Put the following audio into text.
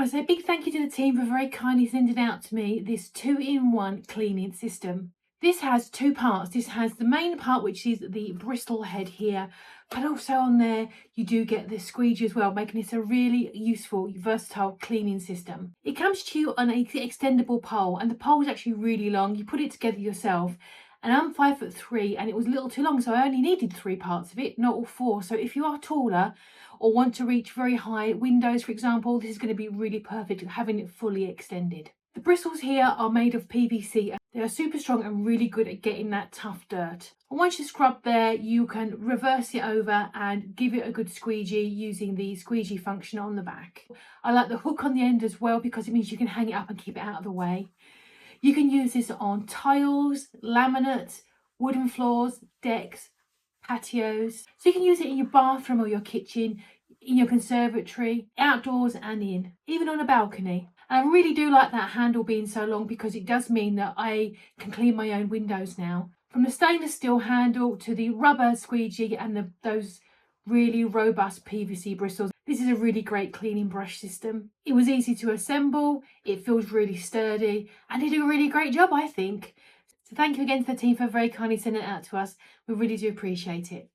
want to say a big thank you to the team for very kindly sending out to me this 2-in-1 cleaning system. This has two parts. This has the main part, which is the bristle head here, but also on there you do get the squeegee as well, making this a really useful, versatile cleaning system. It comes to you on an extendable pole, and the pole is actually really long. You put it together yourself. And I'm 5'3" and it was a little too long, so I only needed 3 parts of it, not all 4. So if you are taller or want to reach very high windows, for example, this is going to be really perfect having it fully extended. The bristles here are made of PVC. They are super strong and really good at getting that tough dirt. And once you scrub there, you can reverse it over and give it a good squeegee using the squeegee function on the back. I like the hook on the end as well because it means you can hang it up and keep it out of the way. You can use this on tiles, laminate, wooden floors, decks, patios. So you can use it in your bathroom or your kitchen, in your conservatory, outdoors and in, even on a balcony. And I really do like that handle being so long because it does mean that I can clean my own windows now. From the stainless steel handle to the rubber squeegee and those really robust PVC bristles. This is a really great cleaning brush system. It was easy to assemble, it feels really sturdy, and they do a really great job, I think. So thank you again to the team for very kindly sending it out to us. We really do appreciate it.